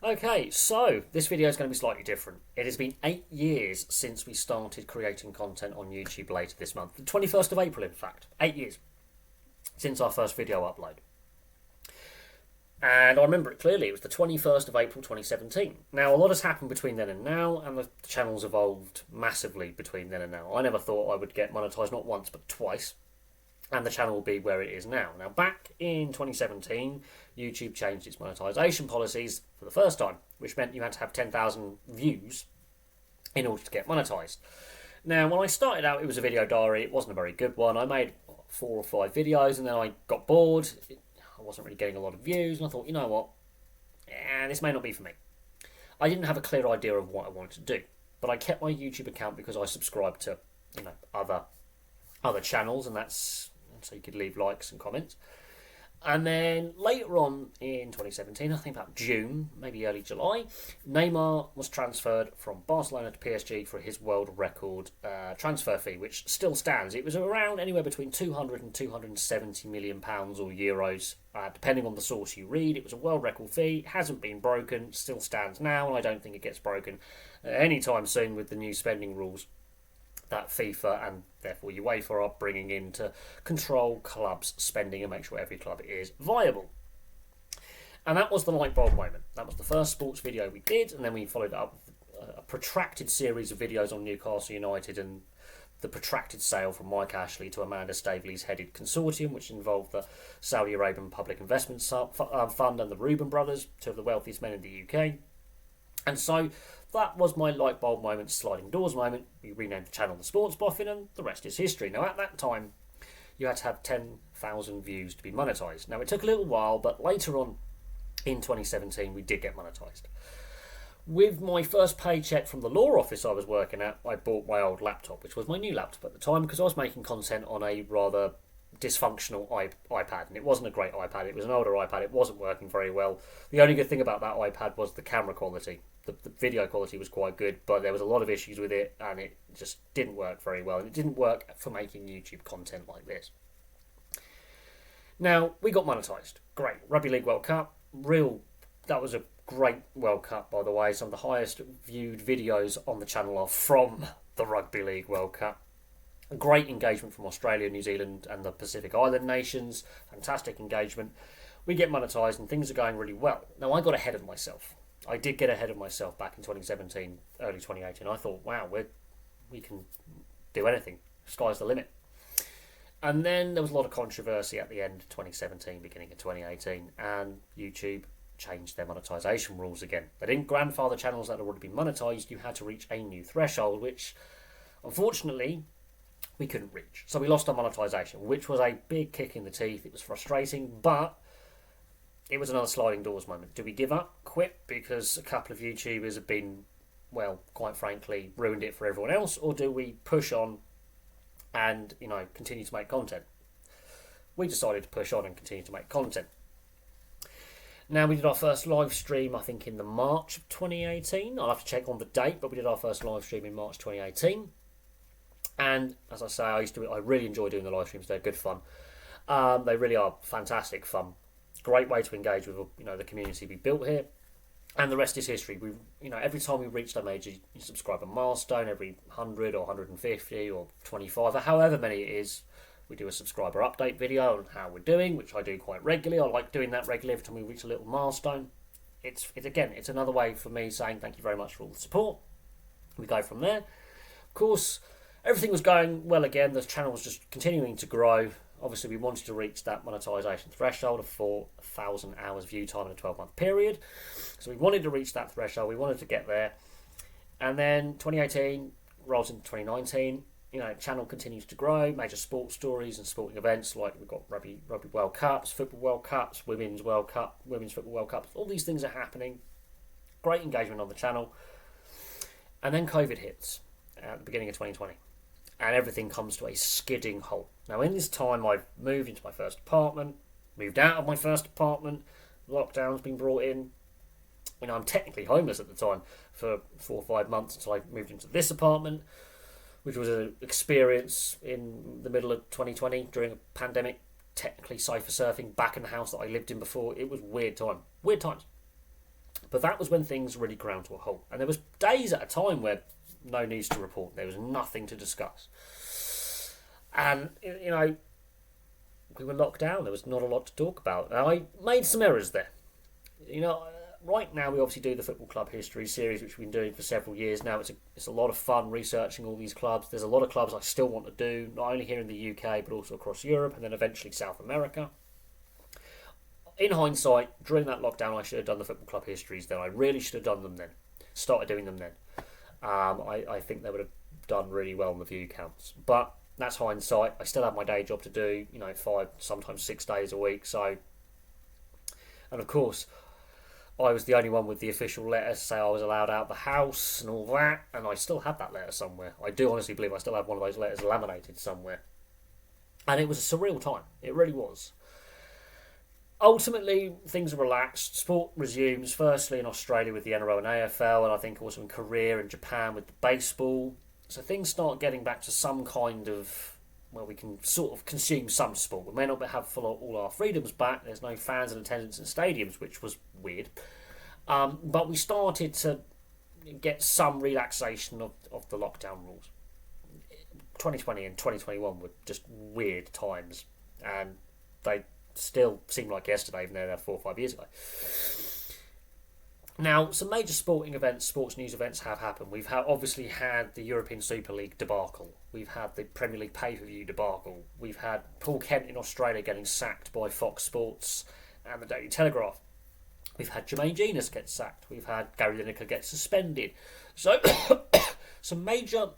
Okay, so this video is going to be slightly different. It has been 8 years since we started creating content on YouTube later this month. The 21st of April, in fact. 8 years since our first video upload. And I remember it clearly. It was the 21st of April 2017. Now, a lot has happened between then and now, and the channel's evolved massively between then and now. I never thought I would get monetized not once, but twice. And the channel will be where it is now. Now, back in 2017, YouTube changed its monetization policies for the first time, which meant you had to have 10,000 views in order to get monetized. Now, when I started out, it was a video diary. It wasn't a very good one. I made 4 or 5 videos, and then I got bored. I wasn't really getting a lot of views, and I thought, you know what? This may not be for me. I didn't have a clear idea of what I wanted to do, but I kept my YouTube account because I subscribed to, other channels, and that's so you could leave likes and comments. And then later on in 2017, I think about June, maybe early July, Neymar was transferred from Barcelona to PSG for his world record transfer fee, which still stands. It was around anywhere between 200 and 270 million pounds or euros, depending on the source you read. It was a world record fee, hasn't been broken, still stands now, and I don't think it gets broken anytime soon with the new spending rules that FIFA and therefore UEFA are bringing in to control clubs' spending and make sure every club is viable. And that was the light bulb moment. That was the first sports video we did, and then we followed it up with a protracted series of videos on Newcastle United and the protracted sale from Mike Ashley to Amanda Staveley's headed consortium, which involved the Saudi Arabian Public Investment Fund and the Reuben brothers, two of the wealthiest men in the UK. And so that was my light bulb moment, sliding doors moment. We renamed the channel TheSportsBoffin, and the rest is history. Now, at that time, you had to have 10,000 views to be monetized. Now, it took a little while, but later on in 2017, we did get monetized. With my first paycheck from the law office I was working at, I bought my old laptop, which was my new laptop at the time, because I was making content on a rather dysfunctional iPad, and it wasn't a great iPad. It was an older iPad. It wasn't working very well. The only good thing about that iPad was the camera quality. The video quality was quite good, but there was a lot of issues with it, and it just didn't work very well. And it didn't work for making YouTube content like this. Now, we got monetized. Great. Rugby League World Cup. That was a great World Cup, by the way. Some of the highest viewed videos on the channel are from the Rugby League World Cup. A great engagement from Australia, New Zealand and the Pacific Island nations. Fantastic engagement. We get monetized and things are going really well. Now, I got ahead of myself. I did get ahead of myself back in 2017, early 2018. I thought, wow, we can do anything. Sky's the limit. And then there was a lot of controversy at the end of 2017, beginning of 2018, and YouTube changed their monetization rules again. They didn't grandfather channels that had already been monetized. You had to reach a new threshold, which, unfortunately, we couldn't reach. So we lost our monetization, which was a big kick in the teeth. It was frustrating, but it was another sliding doors moment. Do we give up, quit, because a couple of YouTubers have been, well, quite frankly, ruined it for everyone else? Or do we push on and, continue to make content? We decided to push on and continue to make content. Now, we did our first live stream, I think, in the March of 2018. I'll have to check on the date, but we did our first live stream in March 2018. And, as I say, I really enjoy doing the live streams. They're good fun. They really are fantastic fun. Great way to engage with the community we built here, and the rest is history. Every time we reached a major subscriber milestone, every 100 or 150 or 25 or however many it is, we do a subscriber update video on how we're doing, which I do quite regularly. I like doing that regularly every time we reach a little milestone. It's another way for me saying thank you very much for all the support. We go from there. Of course, everything was going well again. The channel was just continuing to grow. Obviously, we wanted to reach that monetization threshold of 4,000 hours view time in a 12-month period. So we wanted to reach that threshold. We wanted to get there. And then 2018 rolls into 2019. Channel continues to grow. Major sports stories and sporting events, like we've got Rugby World Cups, Football World Cups, Women's World Cup, Women's Football World Cups. All these things are happening. Great engagement on the channel. And then COVID hits at the beginning of 2020. And everything comes to a skidding halt. Now, in this time, I've moved into my first apartment, moved out of my first apartment, lockdown's been brought in. I'm technically homeless at the time for 4 or 5 months until I moved into this apartment, which was an experience in the middle of 2020 during a pandemic, technically sofa surfing back in the house that I lived in before. It was weird times. But that was when things really ground to a halt. And there was days at a time where no news to report. There was nothing to discuss. And, we were locked down. There was not a lot to talk about. And I made some errors there. Right now we obviously do the Football Club History series, which we've been doing for several years now. It's a lot of fun researching all these clubs. There's a lot of clubs I still want to do, not only here in the UK, but also across Europe and then eventually South America. In hindsight, during that lockdown, I should have done the Football Club Histories then. I really should have done them then. Started doing them then. I think they would have done really well on the view counts. But that's hindsight. I still have my day job to do, 5, sometimes 6 days a week. So, and of course, I was the only one with the official letter to say I was allowed out the house and all that, and I still have that letter somewhere. I do honestly believe I still have one of those letters laminated somewhere. And it was a surreal time. It really was. Ultimately, things are relaxed. Sport resumes, firstly in Australia with the NRL and AFL, and I think also in Korea and Japan with the baseball. So things start getting back to some kind of, we can sort of consume some sport. We may not have all our freedoms back. There's no fans in attendance in stadiums, which was weird. But we started to get some relaxation of the lockdown rules. 2020 and 2021 were just weird times, and they still seem like yesterday, even though they're 4 or 5 years ago. Now, some major sporting events, sports news events have happened. We've obviously had the European Super League debacle. We've had the Premier League pay-per-view debacle. We've had Paul Kent in Australia getting sacked by Fox Sports and the Daily Telegraph. We've had Jermaine Genius get sacked. We've had Gary Lineker get suspended. So, some major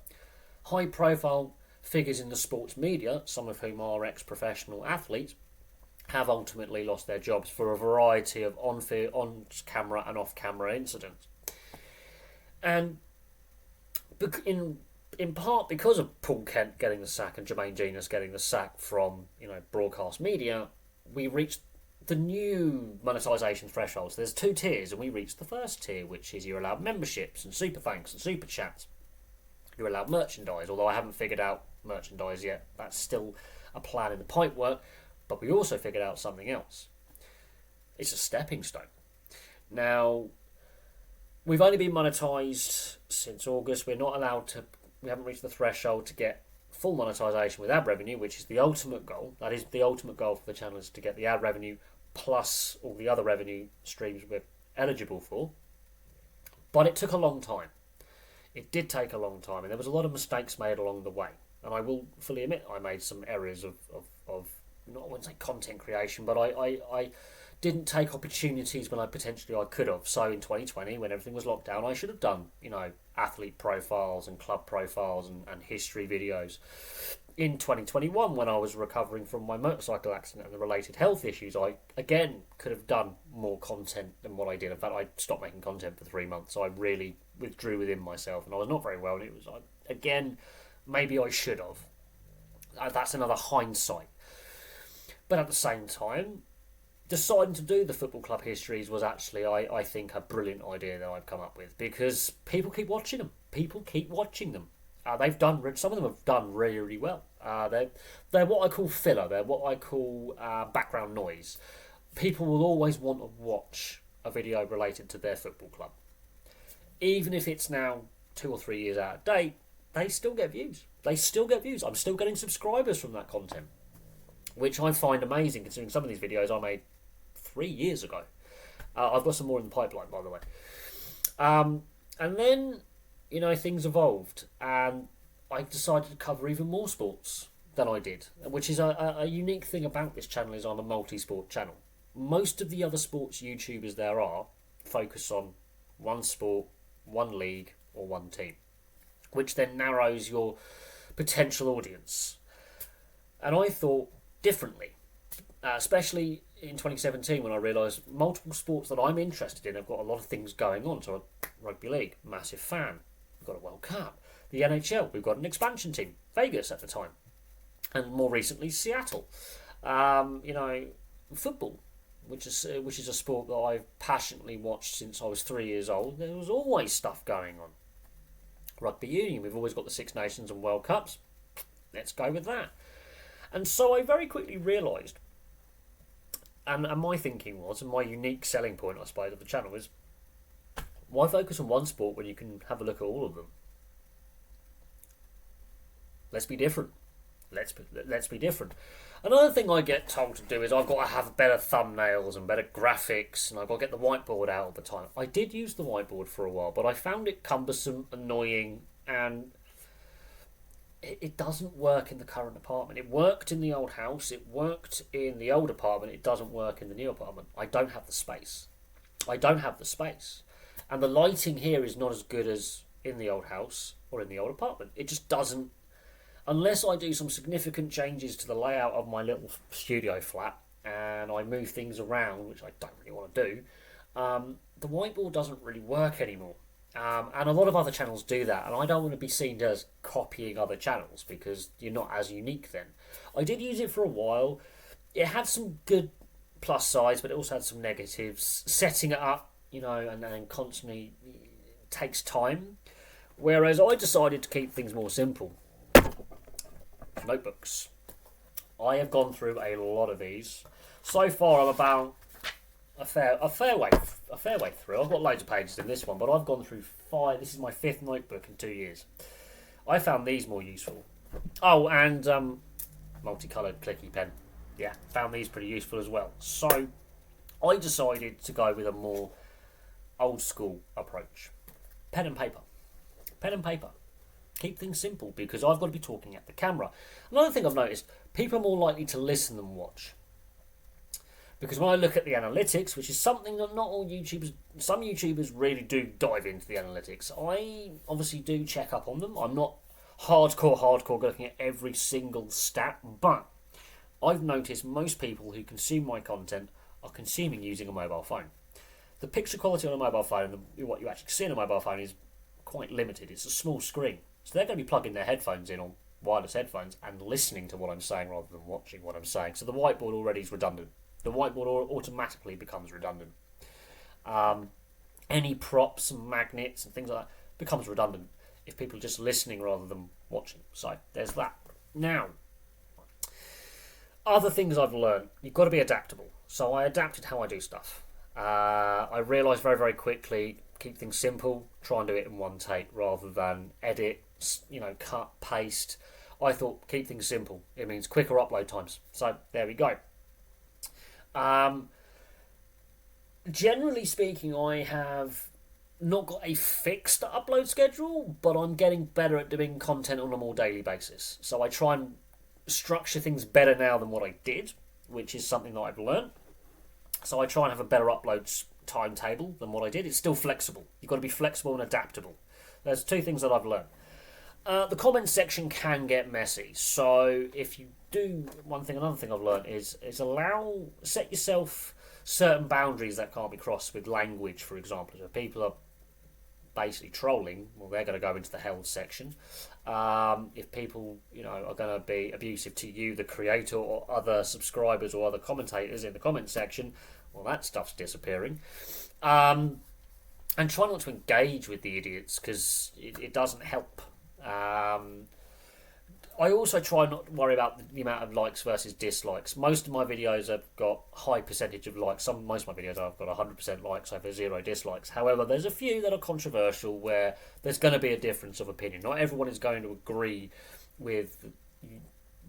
high-profile figures in the sports media, some of whom are ex-professional athletes, have ultimately lost their jobs for a variety of on-camera and off-camera incidents. And in part because of Paul Kent getting the sack and Jermaine Genius getting the sack from broadcast media, we reached the new monetisation thresholds. There's 2 tiers, and we reached the first tier, which is you're allowed memberships and super thanks and super chats. You're allowed merchandise, although I haven't figured out merchandise yet. That's still a plan in the pipework. But we also figured out something else. It's a stepping stone. Now, we've only been monetised since August. We haven't reached the threshold to get full monetisation with ad revenue, which is the ultimate goal. That is the ultimate goal for the channel, is to get the ad revenue plus all the other revenue streams we're eligible for. But it took a long time. It did take a long time, and there was a lot of mistakes made along the way. And I will fully admit I made some errors of I wouldn't say content creation, but I didn't take opportunities when I could have. So in 2020, when everything was locked down, I should have done, athlete profiles and club profiles and history videos. In 2021, when I was recovering from my motorcycle accident and the related health issues, I, again, could have done more content than what I did. In fact, I stopped making content for 3 months. So I really withdrew within myself, and I was not very well. And it was, again, maybe I should have. That's another hindsight. But at the same time, deciding to do the Football Club Histories was actually, I think, a brilliant idea that I've come up with, because people keep watching them. People keep watching them. Some of them have done really, really well. They're what I call filler. They're what I call background noise. People will always want to watch a video related to their football club. Even if it's now 2 or 3 years out of date, they still get views. I'm still getting subscribers from that content, which I find amazing, considering some of these videos I made 3 years ago. I've got some more in the pipeline, by the way. And then, things evolved, and I decided to cover even more sports than I did, which is a unique thing about this channel, is I'm a multi-sport channel. Most of the other sports YouTubers there are focus on one sport, one league, or one team, which then narrows your potential audience. And I thought differently, especially in 2017, when I realised multiple sports that I'm interested in have got a lot of things going on. So rugby league, massive fan. We've got a World Cup. The NHL, we've got an expansion team, Vegas at the time, and more recently Seattle. Football, which is a sport that I've passionately watched since I was 3 years old. There was always stuff going on. Rugby union, we've always got the Six Nations and World Cups. Let's go with that. And so I very quickly realised, and my thinking was, and my unique selling point, I suppose, of the channel is, Why focus on one sport when you can have a look at all of them? Let's be different. Let's be different. Another thing I get told to do is I've got to have better thumbnails and better graphics, and I've got to get the whiteboard out all the time. I did use the whiteboard for a while, but I found it cumbersome, annoying, and it doesn't work in the current apartment. It worked in the old house, it worked in the old apartment, it doesn't work in the new apartment. I don't have the space. And the lighting here is not as good as in the old house or in the old apartment. It just doesn't. Unless I do some significant changes to the layout of my little studio flat and I move things around, which I don't really want to do, the whiteboard doesn't really work anymore. And a lot of other channels do that, and I don't want to be seen as copying other channels because you're not as unique then. I did use it for a while. It had some good plus sides, but it also had some negatives. Setting it up, and then constantly takes time. Whereas I decided to keep things more simple. Notebooks. I have gone through a lot of these. So far, I'm about a fair way through. I've got loads of pages in this one, but I've gone through 5. This is my 5th notebook in 2 years. I found these more useful. Oh, and multicoloured clicky pen. Yeah, found these pretty useful as well. So I decided to go with a more old school approach. Pen and paper. Keep things simple because I've got to be talking at the camera. Another thing I've noticed, people are more likely to listen than watch. Because when I look at the analytics, which is something that not all YouTubers, some YouTubers really do dive into the analytics. I obviously do check up on them. I'm not hardcore looking at every single stat, but I've noticed most people who consume my content are consuming using a mobile phone. The picture quality on a mobile phone and what you actually see on a mobile phone is quite limited. It's a small screen. So they're going to be plugging their headphones in on wireless headphones and listening to what I'm saying rather than watching what I'm saying. So the whiteboard already is redundant. The whiteboard automatically becomes redundant. Any props and magnets and things like that becomes redundant if people are just listening rather than watching. So there's that. Now, other things I've learned, you've got to be adaptable. So I adapted how I do stuff. I realised very, very quickly, keep things simple, try and do it in one take rather than edit, cut, paste. I thought keep things simple. It means quicker upload times. So there we go. Generally speaking, I have not got a fixed upload schedule, but I'm getting better at doing content on a more daily basis. So I try and structure things better now than what I did, which is something that I've learned. So I try and have a better upload timetable than what I did. It's still flexible. You've got to be flexible and adaptable. There's 2 things that I've learned. The comment section can get messy. So if you do another thing I've learned is set yourself certain boundaries that can't be crossed with language, for example. If people are basically trolling, well, they're going to go into the hell section. If people, are going to be abusive to you, the creator, or other subscribers or other commentators in the comment section, well, that stuff's disappearing. And try not to engage with the idiots because it doesn't help. I also try not to worry about the amount of likes versus dislikes. Most of my videos have got high percentage of likes. Most of my videos have got 100% likes over 0 dislikes. However, there's a few that are controversial where there's going to be a difference of opinion. Not everyone is going to agree with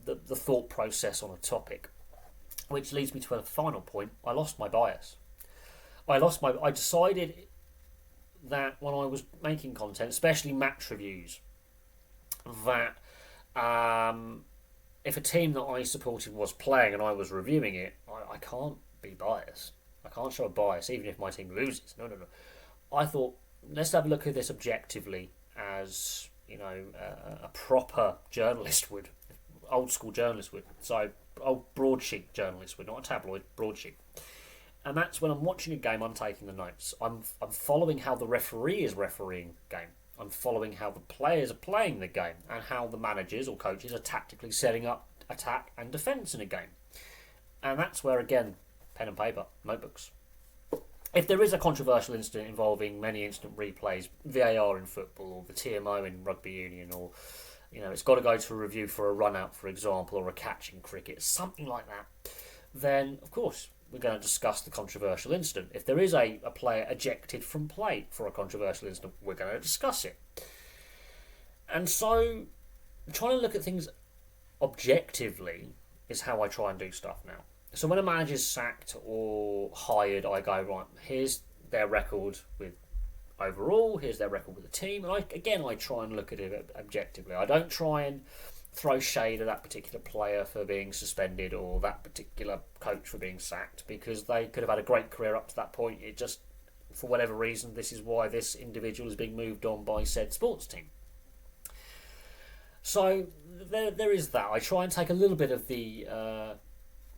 the thought process on a topic. Which leads me to a final point. I lost my bias. I decided that when I was making content, especially match reviews, that if a team that I supported was playing and I was reviewing it, I can't be biased. I can't show a bias even if my team loses. No. I thought, let's have a look at this objectively as, a proper journalist would. Old school journalist would. So, old broadsheet journalist would, not a tabloid, broadsheet. And that's when I'm watching a game, I'm taking the notes. I'm following how the referee is refereeing the game. I'm following how the players are playing the game and how the managers or coaches are tactically setting up attack and defence in a game. And that's where, again, pen and paper, notebooks. If there is a controversial incident involving many instant replays, VAR in football or the TMO in rugby union, or it's got to go to a review for a run out, for example, or a catch in cricket, something like that, then of course we're going to discuss the controversial incident. If there is a player ejected from play for a controversial incident, we're going to discuss it. And so, trying to look at things objectively is how I try and do stuff now. So when a manager's sacked or hired, I go, right, here's their record with overall, here's their record with the team. And I try and look at it objectively. I don't try and throw shade at that particular player for being suspended or that particular coach for being sacked, because they could have had a great career up to that point. It just, for whatever reason, this is why this individual is being moved on by said sports team. So there is that. I try and take a little bit of the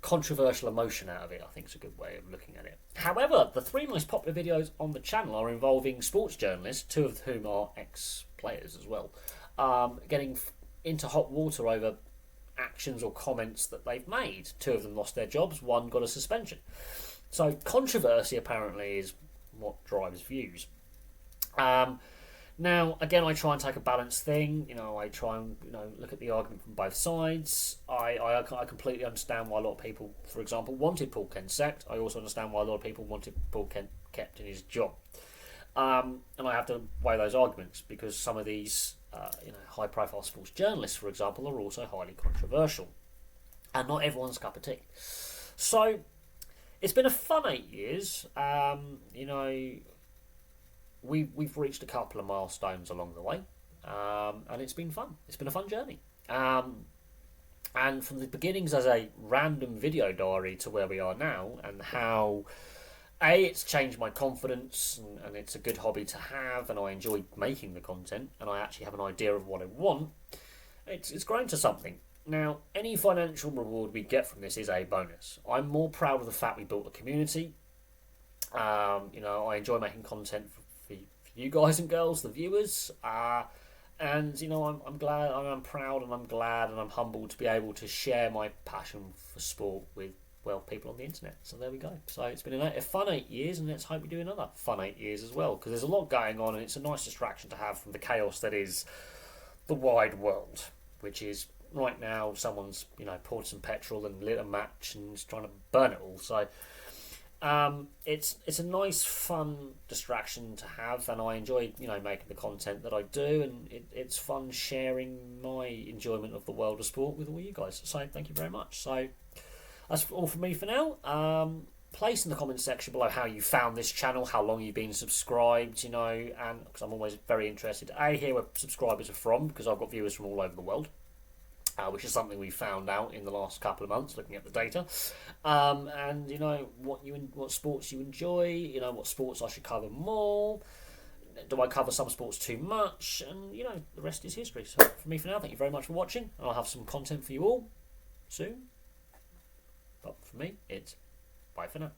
controversial emotion out of it. I think it's a good way of looking at it. However, the 3 most popular videos on the channel are involving sports journalists, 2 of whom are ex-players as well, getting into hot water over actions or comments that they've made. 2 of them lost their jobs, 1 got a suspension. So controversy apparently is what drives views. Now, again, I try and take a balanced thing. I try and look at the argument from both sides. I completely understand why a lot of people, for example, wanted Paul Kent sacked. I also understand why a lot of people wanted Paul Kent kept in his job. And I have to weigh those arguments, because some of these high-profile sports journalists, for example, are also highly controversial, and not everyone's cup of tea. So it's been a fun 8 years. We've reached a couple of milestones along the way, and it's been fun. It's been a fun journey. And from the beginnings as a random video diary to where we are now, and how it's changed my confidence, and it's a good hobby to have, and I enjoy making the content, and I actually have an idea of what I want. It's grown to something. Now, any financial reward we get from this is a bonus. I'm more proud of the fact we built a community. I enjoy making content for you guys and girls, the viewers, and I'm glad, and I'm proud, and I'm glad, and I'm humbled to be able to share my passion for sport with people on the internet. So there we go. So it's been a fun 8 years, and let's hope we do another fun 8 years as well, because there's a lot going on, and it's a nice distraction to have from the chaos that is the wide world, which is right now someone's poured some petrol and lit a match and is trying to burn it all. So it's a nice, fun distraction to have, and I enjoy making the content that I do, and it's fun sharing my enjoyment of the world of sport with all you guys. So thank you very much. So that's all from me for now. Place in the comments section below how you found this channel, how long you've been subscribed, and because I'm always very interested to hear where subscribers are from, because I've got viewers from all over the world. Which is something we found out in the last couple of months looking at the data, and what sports you enjoy, what sports I should cover more, do I cover some sports too much, and the rest is history. So for me for now, thank you very much for watching, and I'll have some content for you all soon, but for me it's bye for now.